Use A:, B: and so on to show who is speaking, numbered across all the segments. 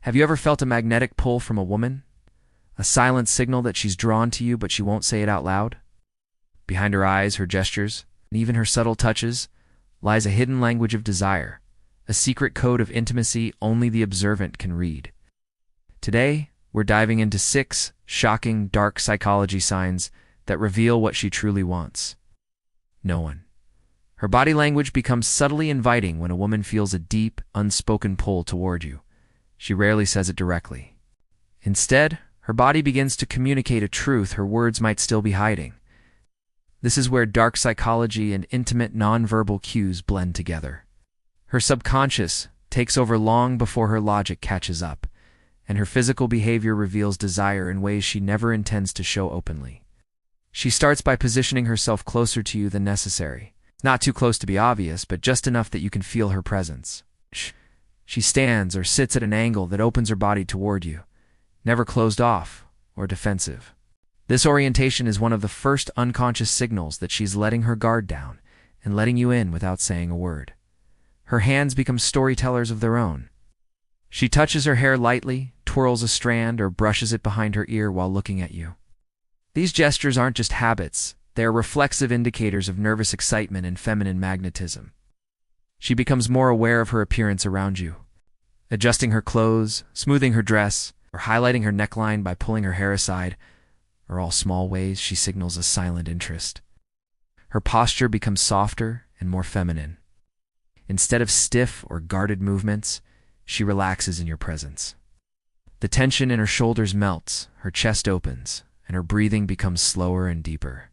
A: Have you ever felt a magnetic pull from a woman? A silent signal that she's drawn to you, but she won't say it out loud? Behind her eyes, her gestures, and even her subtle touches, lies a hidden language of desire, a secret code of intimacy only the observant can read. Today, we're diving into 6 shocking, dark psychology signs that reveal what she truly wants. No one. Her body language becomes subtly inviting when a woman feels a deep, unspoken pull toward you. She rarely says it directly. Instead, her body begins to communicate a truth her words might still be hiding. This is where dark psychology and intimate nonverbal cues blend together. Her subconscious takes over long before her logic catches up, and her physical behavior reveals desire in ways she never intends to show openly. She starts by positioning herself closer to you than necessary. Not too close to be obvious, but just enough that you can feel her presence. She stands or sits at an angle that opens her body toward you, never closed off or defensive. This orientation is one of the first unconscious signals that she's letting her guard down and letting you in without saying a word. Her hands become storytellers of their own. She touches her hair lightly, twirls a strand, or brushes it behind her ear while looking at you. These gestures aren't just habits, they are reflexive indicators of nervous excitement and feminine magnetism. She becomes more aware of her appearance around you, adjusting her clothes, smoothing her dress, or highlighting her neckline by pulling her hair aside, are all small ways she signals a silent interest. Her posture becomes softer and more feminine. Instead of stiff or guarded movements, she relaxes in your presence. The tension in her shoulders melts, her chest opens, and her breathing becomes slower and deeper.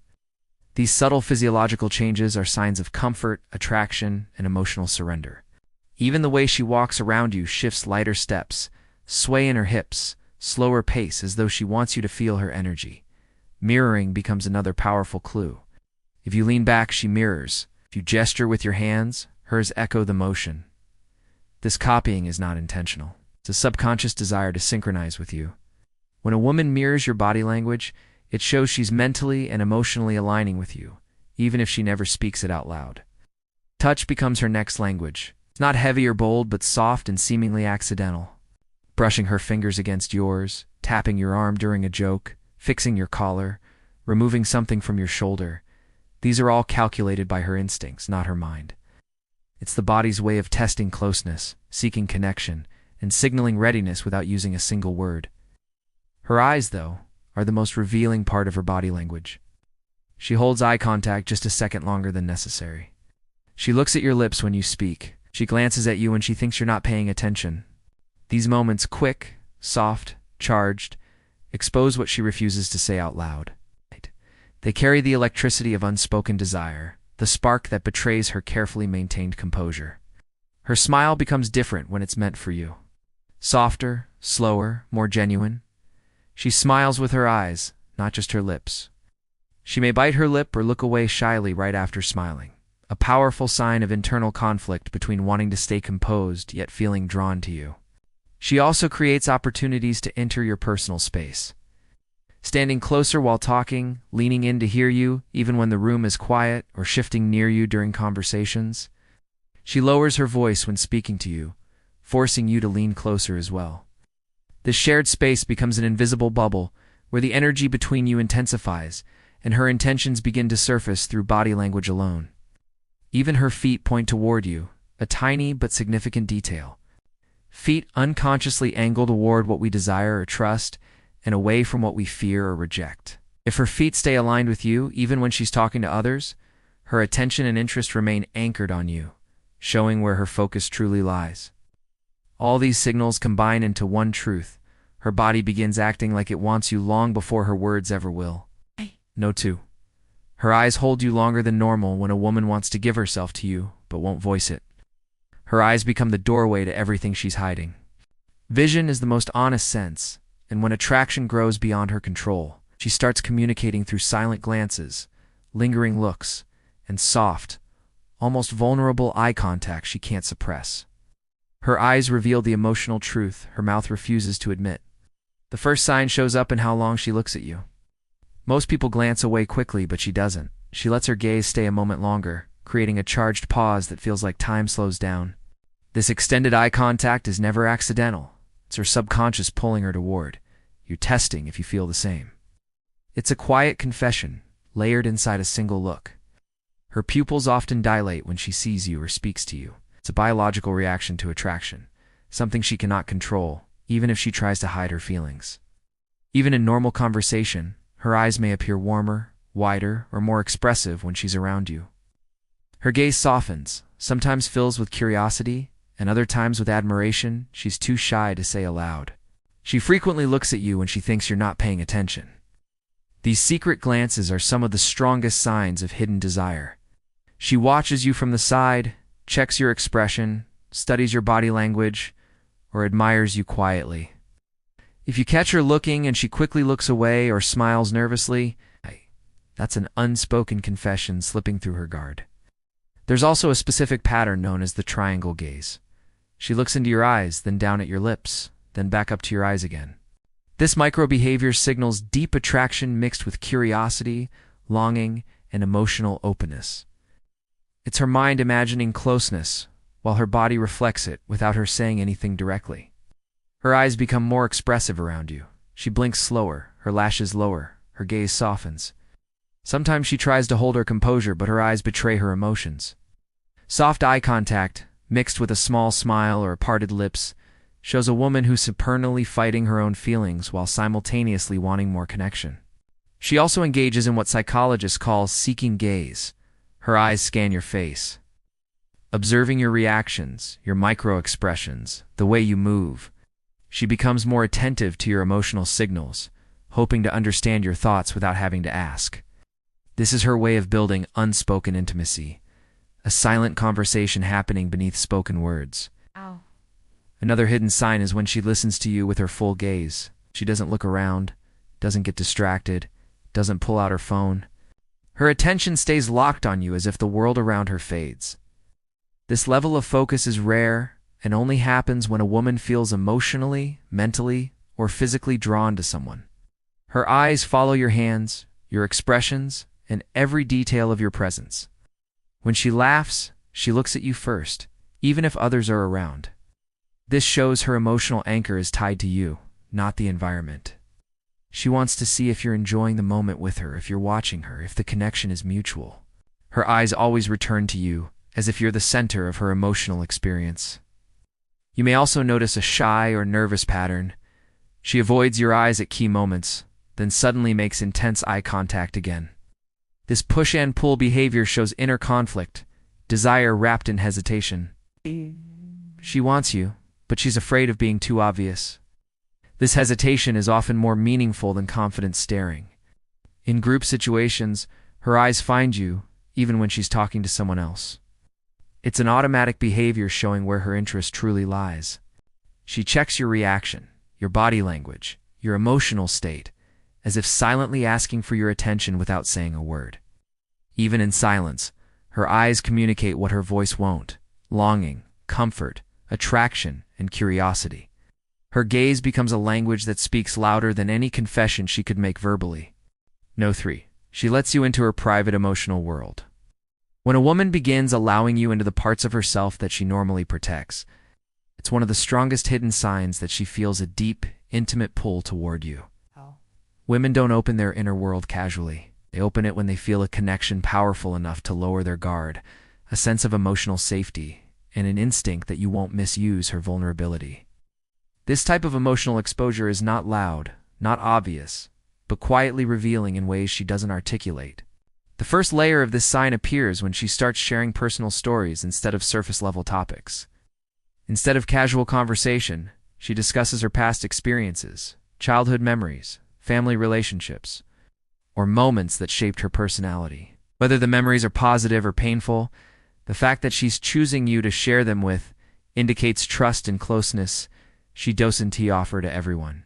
A: These subtle physiological changes are signs of comfort, attraction, and emotional surrender. Even the way she walks around you shifts, lighter steps, sway in her hips, slower pace, as though she wants you to feel her energy. Mirroring becomes another powerful clue. If you lean back, she mirrors. If you gesture with your hands, hers echo the motion. This copying is not intentional. It's a subconscious desire to synchronize with you. When a woman mirrors your body language, it shows she's mentally and emotionally aligning with you, even if she never speaks it out loud. Touch becomes her next language. It's not heavy or bold, but soft and seemingly accidental. Brushing her fingers against yours, tapping your arm during a joke, fixing your collar, removing something from your shoulder. These are all calculated by her instincts, not her mind. It's the body's way of testing closeness, seeking connection, and signaling readiness without using a single word. Her eyes, though, are the most revealing part of her body language. She holds eye contact just a second longer than necessary. She looks at your lips when you speak. She glances at you when she thinks you're not paying attention. These moments, quick, soft, charged, expose what she refuses to say out loud. They carry the electricity of unspoken desire, the spark that betrays her carefully maintained composure. Her smile becomes different when it's meant for you. Softer, slower, more genuine. She smiles with her eyes, not just her lips. She may bite her lip or look away shyly right after smiling, a powerful sign of internal conflict between wanting to stay composed yet feeling drawn to you. She also creates opportunities to enter your personal space. Standing closer while talking, leaning in to hear you, even when the room is quiet, or shifting near you during conversations. She lowers her voice when speaking to you, forcing you to lean closer as well. This shared space becomes an invisible bubble where the energy between you intensifies and her intentions begin to surface through body language alone. Even her feet point toward you, a tiny but significant detail. Feet unconsciously angle toward what we desire or trust and away from what we fear or reject. If her feet stay aligned with you, even when she's talking to others, her attention and interest remain anchored on you, showing where her focus truly lies. All these signals combine into one truth. Her body begins acting like it wants you long before her words ever will. No two. Her eyes hold you longer than normal when a woman wants to give herself to you, but won't voice it. Her eyes become the doorway to everything she's hiding. Vision is the most honest sense, and when attraction grows beyond her control, she starts communicating through silent glances, lingering looks, and soft, almost vulnerable eye contact she can't suppress. Her eyes reveal the emotional truth her mouth refuses to admit. The first sign shows up in how long she looks at you. Most people glance away quickly, but she doesn't. She lets her gaze stay a moment longer, creating a charged pause that feels like time slows down. This extended eye contact is never accidental. It's her subconscious pulling her toward. You're testing if you feel the same. It's a quiet confession, layered inside a single look. Her pupils often dilate when she sees you or speaks to you. It's a biological reaction to attraction, something she cannot control, even if she tries to hide her feelings. Even in normal conversation, her eyes may appear warmer, wider, or more expressive when she's around you. Her gaze softens, sometimes fills with curiosity, and other times with admiration she's too shy to say aloud. She frequently looks at you when she thinks you're not paying attention. These secret glances are some of the strongest signs of hidden desire. She watches you from the side, checks your expression, studies your body language, or admires you quietly. If you catch her looking and she quickly looks away or smiles nervously, that's an unspoken confession slipping through her guard. There's also a specific pattern known as the triangle gaze. She looks into your eyes, then down at your lips, then back up to your eyes again. This micro-behavior signals deep attraction mixed with curiosity, longing, and emotional openness. It's her mind imagining closeness, while her body reflects it without her saying anything directly. Her eyes become more expressive around you. She blinks slower, her lashes lower, her gaze softens. Sometimes she tries to hold her composure, but her eyes betray her emotions. Soft eye contact, mixed with a small smile or parted lips, shows a woman who's supernally fighting her own feelings while simultaneously wanting more connection. She also engages in what psychologists call seeking gaze. Her eyes scan your face, observing your reactions, your micro-expressions, the way you move. She becomes more attentive to your emotional signals, hoping to understand your thoughts without having to ask. This is her way of building unspoken intimacy, a silent conversation happening beneath spoken words.
B: Ow.
A: Another hidden sign is when she listens to you with her full gaze. She doesn't look around, doesn't get distracted, doesn't pull out her phone. Her attention stays locked on you as if the world around her fades. This level of focus is rare and only happens when a woman feels emotionally, mentally, or physically drawn to someone. Her eyes follow your hands, your expressions, and every detail of your presence. When she laughs, she looks at you first, even if others are around. This shows her emotional anchor is tied to you, not the environment. She wants to see if you're enjoying the moment with her, if you're watching her, if the connection is mutual. Her eyes always return to you, as if you're the center of her emotional experience. You may also notice a shy or nervous pattern. She avoids your eyes at key moments, then suddenly makes intense eye contact again. This push and pull behavior shows inner conflict, desire wrapped in hesitation. She wants you, but she's afraid of being too obvious. This hesitation is often more meaningful than confident staring. In group situations, her eyes find you, even when she's talking to someone else. It's an automatic behavior showing where her interest truly lies. She checks your reaction, your body language, your emotional state, as if silently asking for your attention without saying a word. Even in silence, her eyes communicate what her voice won't: longing, comfort, attraction, and curiosity. Her gaze becomes a language that speaks louder than any confession she could make verbally. No. 3. She lets you into her private emotional world. When a woman begins allowing you into the parts of herself that she normally protects, it's one of the strongest hidden signs that she feels a deep, intimate pull toward you. Women don't open their inner world casually. They open it when they feel a connection powerful enough to lower their guard, a sense of emotional safety, and an instinct that you won't misuse her vulnerability. This type of emotional exposure is not loud, not obvious, but quietly revealing in ways she doesn't articulate. The first layer of this sign appears when she starts sharing personal stories instead of surface-level topics. Instead of casual conversation, she discusses her past experiences, childhood memories, family relationships, or moments that shaped her personality. Whether the memories are positive or painful, the fact that she's choosing you to share them with indicates trust and closeness she doesn't offer to everyone.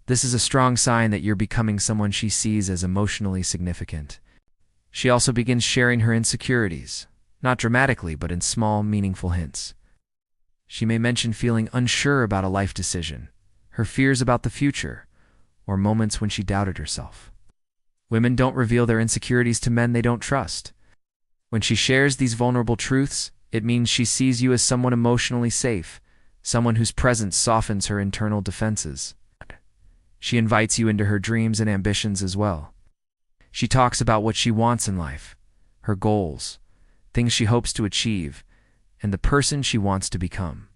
A: This is a strong sign that you're becoming someone she sees as emotionally significant. She also begins sharing her insecurities, not dramatically, but in small, meaningful hints. She may mention feeling unsure about a life decision, her fears about the future, or moments when she doubted herself. Women don't reveal their insecurities to men they don't trust. When she shares these vulnerable truths, it means she sees you as someone emotionally safe, someone whose presence softens her internal defenses. She invites you into her dreams and ambitions as well. She talks about what she wants in life, her goals, things she hopes to achieve, and the person she wants to become.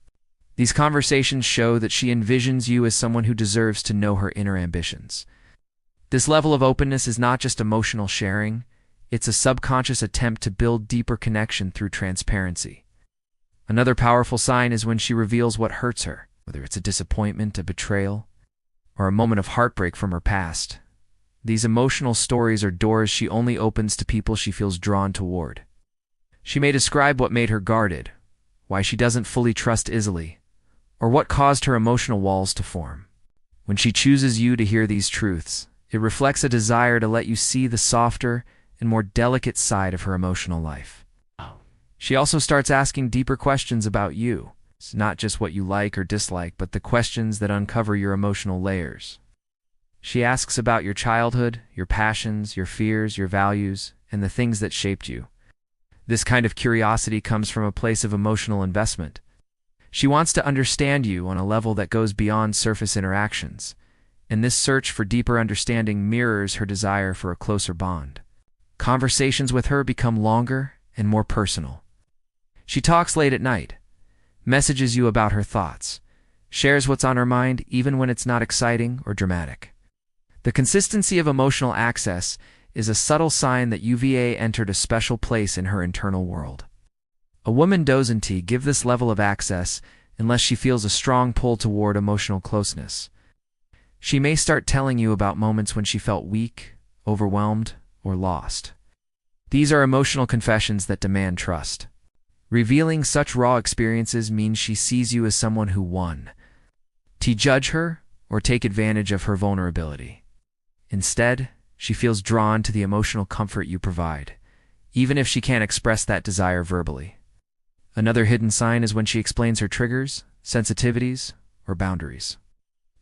A: These conversations show that she envisions you as someone who deserves to know her inner ambitions. This level of openness is not just emotional sharing, it's a subconscious attempt to build deeper connection through transparency. Another powerful sign is when she reveals what hurts her, whether it's a disappointment, a betrayal, or a moment of heartbreak from her past. These emotional stories are doors she only opens to people she feels drawn toward. She may describe what made her guarded, why she doesn't fully trust easily, or what caused her emotional walls to form. When she chooses you to hear these truths, it reflects a desire to let you see the softer and more delicate side of her emotional life. She also starts asking deeper questions about you. It's not just what you like or dislike, but the questions that uncover your emotional layers. She asks about your childhood, your passions, your fears, your values, and the things that shaped you. This kind of curiosity comes from a place of emotional investment. She wants to understand you on a level that goes beyond surface interactions, and this search for deeper understanding mirrors her desire for a closer bond. Conversations with her become longer and more personal. She talks late at night, messages you about her thoughts, shares what's on her mind even when it's not exciting or dramatic. The consistency of emotional access is a subtle sign that UVA entered a special place in her internal world. A woman doesn't give this level of access unless she feels a strong pull toward emotional closeness. She may start telling you about moments when she felt weak, overwhelmed, or lost. These are emotional confessions that demand trust. Revealing such raw experiences means she sees you as someone who won to judge her or take advantage of her vulnerability. Instead, she feels drawn to the emotional comfort you provide, even if she can't express that desire verbally. Another hidden sign is when she explains her triggers, sensitivities, or boundaries.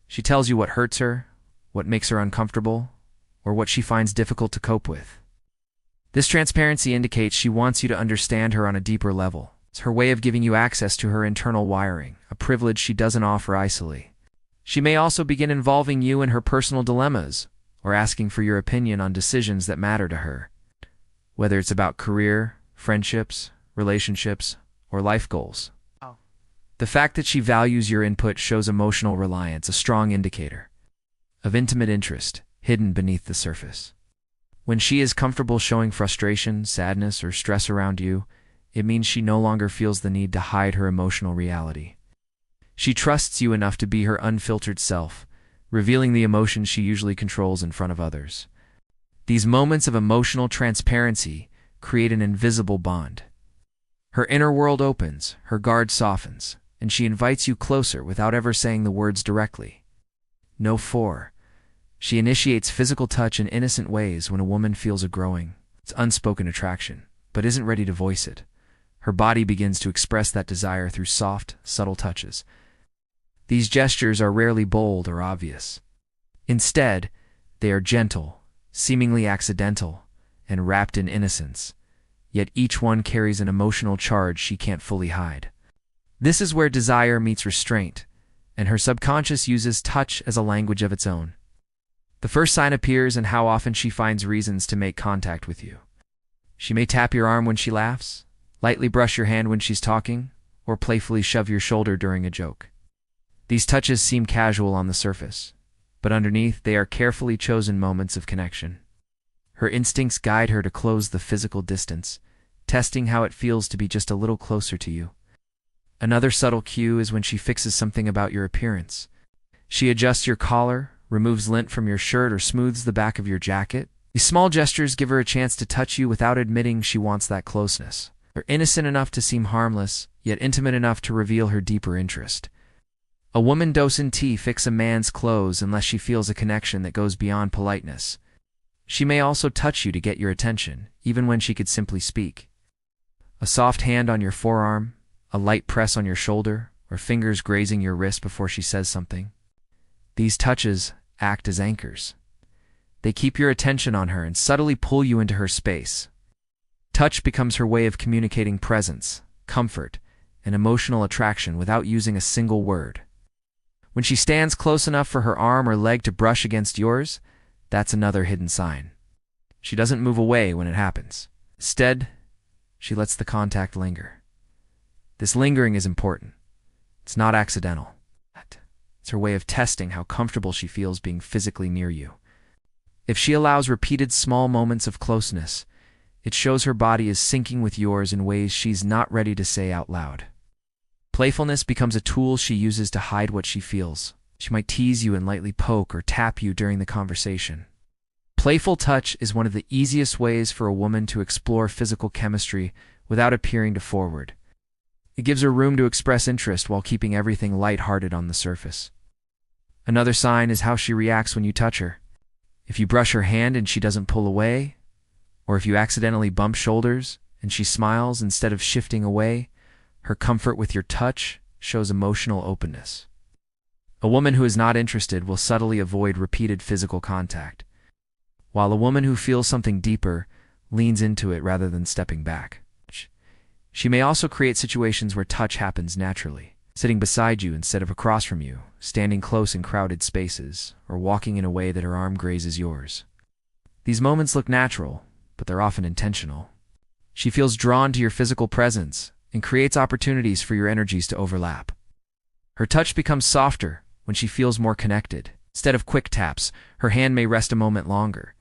A: She tells you what hurts her, what makes her uncomfortable, or what she finds difficult to cope with. This transparency indicates she wants you to understand her on a deeper level. It's her way of giving you access to her internal wiring, a privilege she doesn't offer easily. She may also begin involving you in her personal dilemmas, or asking for your opinion on decisions that matter to her, whether it's about career, friendships, relationships, or life goals. The fact that she values your input shows emotional reliance, a strong indicator of intimate interest hidden beneath the surface. When she is comfortable showing frustration, sadness, or stress around you, it means she no longer feels the need to hide her emotional reality. She trusts you enough to be her unfiltered self, revealing the emotions she usually controls in front of others. These moments of emotional transparency create an invisible bond. Her inner world opens, her guard softens, and she invites you closer without ever saying the words directly. She initiates physical touch in innocent ways when a woman feels a growing, unspoken attraction, but isn't ready to voice it. Her body begins to express that desire through soft, subtle touches. These gestures are rarely bold or obvious. Instead, they are gentle, seemingly accidental, and wrapped in innocence, yet each one carries an emotional charge she can't fully hide. This is where desire meets restraint, and her subconscious uses touch as a language of its own. The first sign appears in how often she finds reasons to make contact with you. She may tap your arm when she laughs, lightly brush your hand when she's talking, or playfully shove your shoulder during a joke. These touches seem casual on the surface, but underneath they are carefully chosen moments of connection. Her instincts guide her to close the physical distance, testing how it feels to be just a little closer to you. Another subtle cue is when she fixes something about your appearance. She adjusts your collar, removes lint from your shirt, or smooths the back of your jacket. These small gestures give her a chance to touch you without admitting she wants that closeness. They're innocent enough to seem harmless, yet intimate enough to reveal her deeper interest. A woman doesn't fix a man's clothes unless she feels a connection that goes beyond politeness. She may also touch you to get your attention, even when she could simply speak. A soft hand on your forearm, a light press on your shoulder, or fingers grazing your wrist before she says something. These touches act as anchors. They keep your attention on her and subtly pull you into her space. Touch becomes her way of communicating presence, comfort, and emotional attraction without using a single word. When she stands close enough for her arm or leg to brush against yours, that's another hidden sign. She doesn't move away when it happens. Instead, she lets the contact linger. This lingering is important. It's not accidental. It's her way of testing how comfortable she feels being physically near you. If she allows repeated small moments of closeness, it shows her body is syncing with yours in ways she's not ready to say out loud. Playfulness becomes a tool she uses to hide what she feels. She might tease you and lightly poke or tap you during the conversation. Playful touch is one of the easiest ways for a woman to explore physical chemistry without appearing too forward. It gives her room to express interest while keeping everything light-hearted on the surface. Another sign is how she reacts when you touch her. If you brush her hand and she doesn't pull away, or if you accidentally bump shoulders and she smiles instead of shifting away, her comfort with your touch shows emotional openness. A woman who is not interested will subtly avoid repeated physical contact, while a woman who feels something deeper leans into it rather than stepping back. She may also create situations where touch happens naturally, sitting beside you instead of across from you, standing close in crowded spaces, or walking in a way that her arm grazes yours. These moments look natural, but they're often intentional. She feels drawn to your physical presence and creates opportunities for your energies to overlap. Her touch becomes softer when she feels more connected. Instead of quick taps, her hand may rest a moment longer.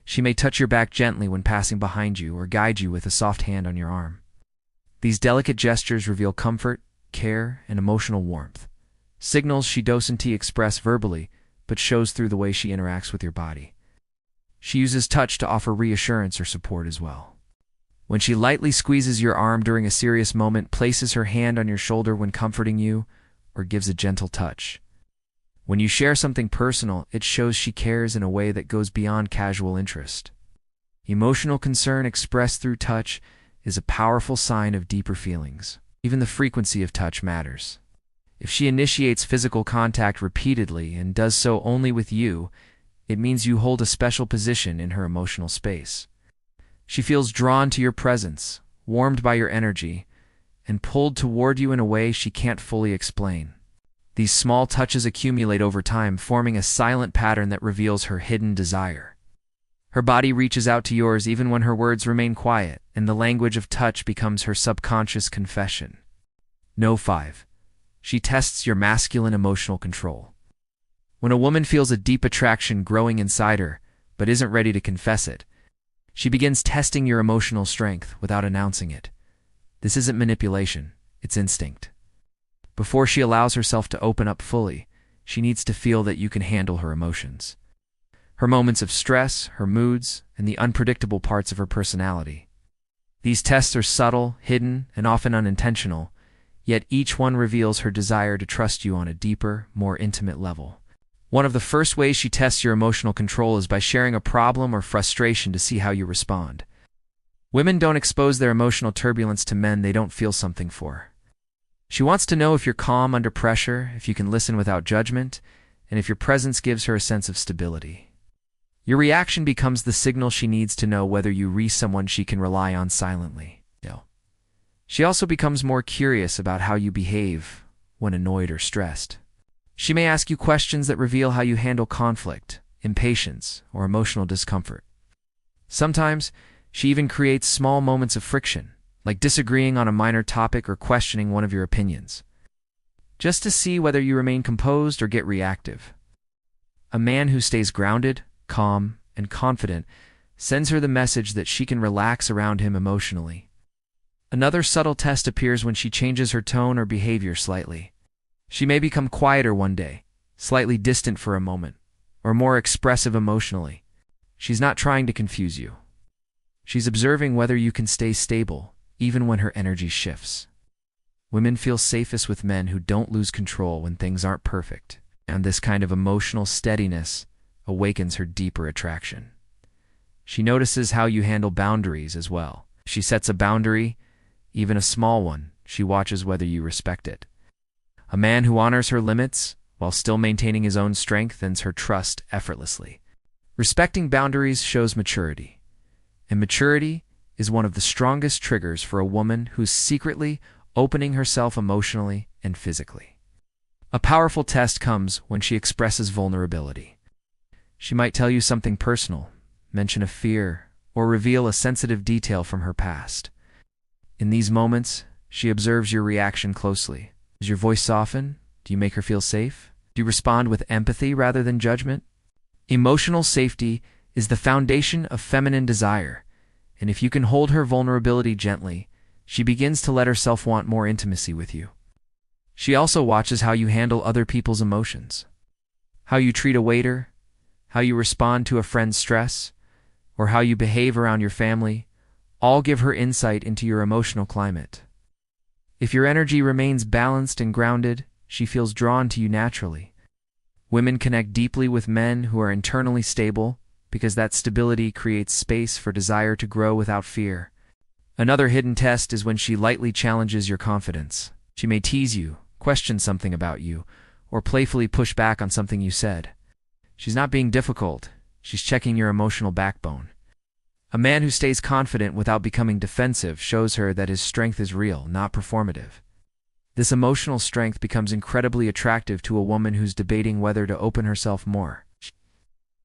A: She may touch your back gently when passing behind you or guide you with a soft hand on your arm. These delicate gestures reveal comfort, care, and emotional warmth, signals she doesn't express verbally, but shows through the way she interacts with your body. She uses touch to offer reassurance or support as well. When she lightly squeezes your arm during a serious moment, places her hand on your shoulder when comforting you, or gives a gentle touch. When you share something personal, it shows she cares in a way that goes beyond casual interest. Emotional concern expressed through touch is a powerful sign of deeper feelings. Even the frequency of touch matters. If she initiates physical contact repeatedly and does so only with you, it means you hold a special position in her emotional space. She feels drawn to your presence, warmed by your energy, and pulled toward you in a way she can't fully explain. These small touches accumulate over time, forming a silent pattern that reveals her hidden desire. Her body reaches out to yours even when her words remain quiet, and the language of touch becomes her subconscious confession. No. 5. She tests your masculine emotional control. When a woman feels a deep attraction growing inside her, but isn't ready to confess it, she begins testing your emotional strength without announcing it. This isn't manipulation, it's instinct. Before she allows herself to open up fully, she needs to feel that you can handle her emotions. Her moments of stress, her moods, and the unpredictable parts of her personality. These tests are subtle, hidden, and often unintentional, yet each one reveals her desire to trust you on a deeper, more intimate level. One of the first ways she tests your emotional control is by sharing a problem or frustration to see how you respond. Women don't expose their emotional turbulence to men they don't feel something for. She wants to know if you're calm under pressure, if you can listen without judgment, and if your presence gives her a sense of stability. Your reaction becomes the signal she needs to know whether you're someone she can rely on silently. She also becomes more curious about how you behave when annoyed or stressed. She may ask you questions that reveal how you handle conflict, impatience, or emotional discomfort. Sometimes, she even creates small moments of friction, like disagreeing on a minor topic or questioning one of your opinions, just to see whether you remain composed or get reactive. A man who stays grounded, calm, and confident sends her the message that she can relax around him emotionally. Another subtle test appears when she changes her tone or behavior slightly. She may become quieter one day, slightly distant for a moment, or more expressive emotionally. She's not trying to confuse you. She's observing whether you can stay stable, even when her energy shifts. Women feel safest with men who don't lose control when things aren't perfect, and this kind of emotional steadiness awakens her deeper attraction. She notices how you handle boundaries as well. If she sets a boundary, even a small one, she watches whether you respect it. A man who honors her limits while still maintaining his own strength earns her trust effortlessly. Respecting boundaries shows maturity, and maturity is one of the strongest triggers for a woman who's secretly opening herself emotionally and physically. A powerful test comes when she expresses vulnerability. She might tell you something personal, mention a fear, or reveal a sensitive detail from her past. In these moments, she observes your reaction closely. Does your voice soften? Do you make her feel safe? Do you respond with empathy rather than judgment? Emotional safety is the foundation of feminine desire, and if you can hold her vulnerability gently, she begins to let herself want more intimacy with you. She also watches how you handle other people's emotions. How you treat a waiter, how you respond to a friend's stress, or how you behave around your family, all give her insight into your emotional climate. If your energy remains balanced and grounded, she feels drawn to you naturally. Women connect deeply with men who are internally stable because that stability creates space for desire to grow without fear. Another hidden test is when she lightly challenges your confidence. She may tease you, question something about you, or playfully push back on something you said. She's not being difficult, she's checking your emotional backbone. A man who stays confident without becoming defensive shows her that his strength is real, not performative. This emotional strength becomes incredibly attractive to a woman who's debating whether to open herself more.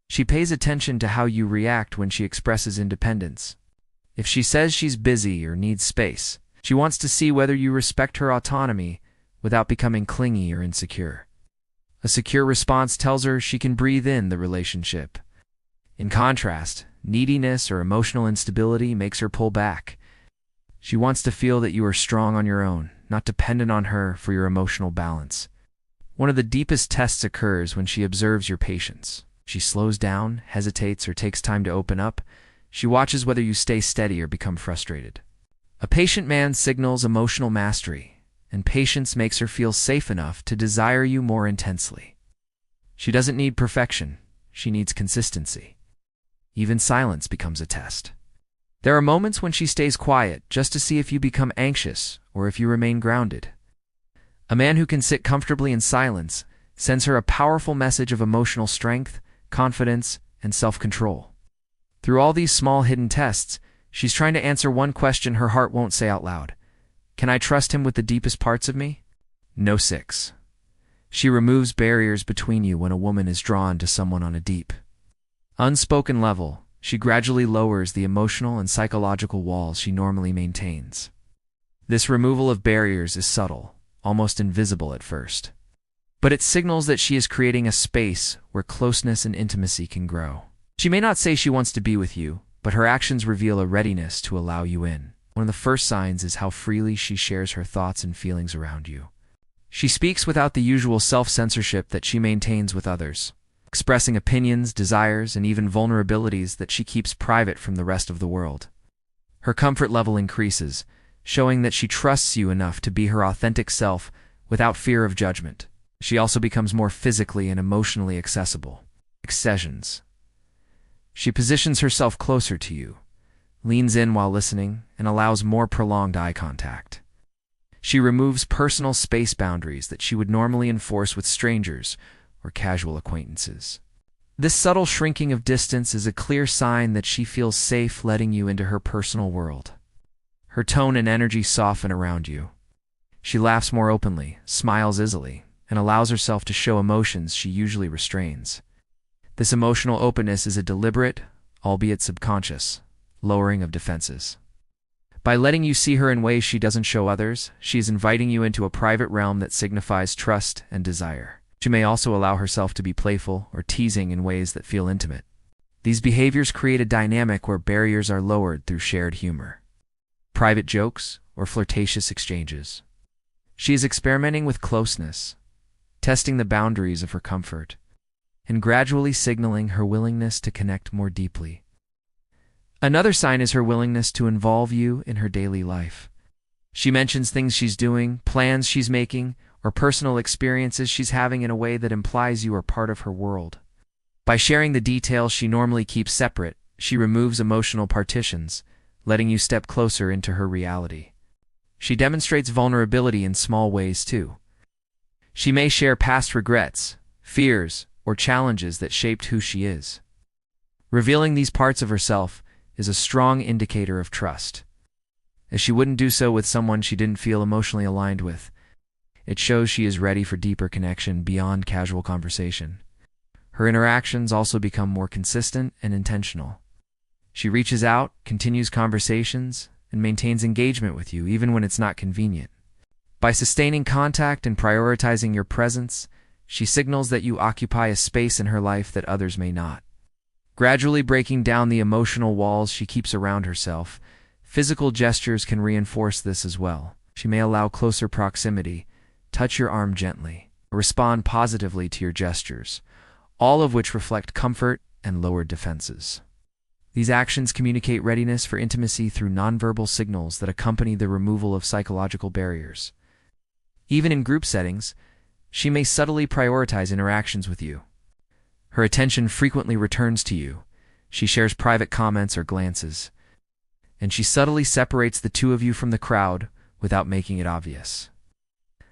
A: She pays attention to how you react when she expresses independence. If she says she's busy or needs space, she wants to see whether you respect her autonomy without becoming clingy or insecure. A secure response tells her she can breathe in the relationship. In contrast, neediness or emotional instability makes her pull back. She wants to feel that you are strong on your own, not dependent on her for your emotional balance. One of the deepest tests occurs when she observes your patience. She slows down, hesitates, or takes time to open up. She watches whether you stay steady or become frustrated. A patient man signals emotional mastery, and patience makes her feel safe enough to desire you more intensely. She doesn't need perfection, she needs consistency. Even silence becomes a test. There are moments when she stays quiet just to see if you become anxious or if you remain grounded. A man who can sit comfortably in silence sends her a powerful message of emotional strength, confidence, and self-control. Through all these small hidden tests, she's trying to answer one question her heart won't say out loud. Can I trust him with the deepest parts of me? No. 6. She removes barriers between you when a woman is drawn to someone on a deep, unspoken level. She gradually lowers the emotional and psychological walls she normally maintains. This removal of barriers is subtle, almost invisible at first, but it signals that she is creating a space where closeness and intimacy can grow. She may not say she wants to be with you, but her actions reveal a readiness to allow you in. One of the first signs is how freely she shares her thoughts and feelings around you. She speaks without the usual self-censorship that she maintains with others, expressing opinions, desires, and even vulnerabilities that she keeps private from the rest of the world. Her comfort level increases, showing that she trusts you enough to be her authentic self without fear of judgment. She also becomes more physically and emotionally accessible. Accessions. She positions herself closer to you, leans in while listening, and allows more prolonged eye contact. She removes personal space boundaries that she would normally enforce with strangers or casual acquaintances. This subtle shrinking of distance is a clear sign that she feels safe letting you into her personal world. Her tone and energy soften around you. She laughs more openly, smiles easily, and allows herself to show emotions she usually restrains. This emotional openness is a deliberate, albeit subconscious, lowering of defenses. By letting you see her in ways she doesn't show others, she is inviting you into a private realm that signifies trust and desire. She may also allow herself to be playful or teasing in ways that feel intimate. These behaviors create a dynamic where barriers are lowered through shared humor, private jokes, or flirtatious exchanges. She is experimenting with closeness, testing the boundaries of her comfort, and gradually signaling her willingness to connect more deeply. Another sign is her willingness to involve you in her daily life. She mentions things she's doing, plans she's making, or personal experiences she's having in a way that implies you are part of her world. By sharing the details she normally keeps separate, she removes emotional partitions, letting you step closer into her reality. She demonstrates vulnerability in small ways too. She may share past regrets, fears, or challenges that shaped who she is. Revealing these parts of herself is a strong indicator of trust. as she wouldn't do so with someone she didn't feel emotionally aligned with. It shows she is ready for deeper connection beyond casual conversation. Her interactions also become more consistent and intentional. She reaches out, continues conversations, and maintains engagement with you even when it's not convenient. By sustaining contact and prioritizing your presence, she signals that you occupy a space in her life that others may not. Gradually breaking down the emotional walls she keeps around herself, physical gestures can reinforce this as well. She may allow closer proximity, touch your arm gently, or respond positively to your gestures, all of which reflect comfort and lowered defenses. These actions communicate readiness for intimacy through nonverbal signals that accompany the removal of psychological barriers. Even in group settings, she may subtly prioritize interactions with you. Her attention frequently returns to you. She shares private comments or glances, and she subtly separates the two of you from the crowd without making it obvious.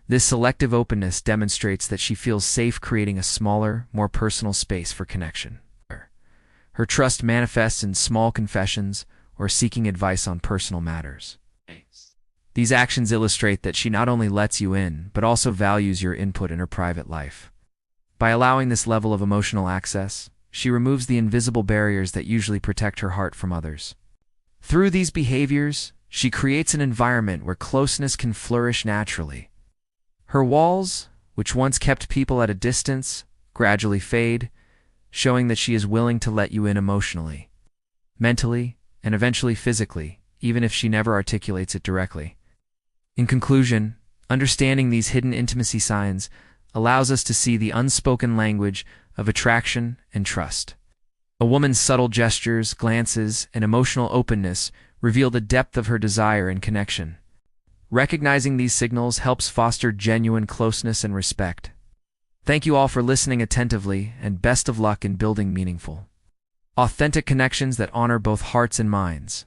A: This selective openness demonstrates that she feels safe creating a smaller, more personal space for connection. Her trust manifests in small confessions or seeking advice on personal matters. These actions illustrate that she not only lets you in, but also values your input in her private life. By allowing this level of emotional access, she removes the invisible barriers that usually protect her heart from others. Through these behaviors, she creates an environment where closeness can flourish naturally. Her walls, which once kept people at a distance, gradually fade, showing that she is willing to let you in emotionally, mentally, and eventually physically, even if she never articulates it directly. In conclusion, understanding these hidden intimacy signs allows us to see the unspoken language of attraction and trust. A woman's subtle gestures, glances, and emotional openness reveal the depth of her desire and connection. Recognizing these signals helps foster genuine closeness and respect. Thank you all for listening attentively, and best of luck in building meaningful, authentic connections that honor both hearts and minds.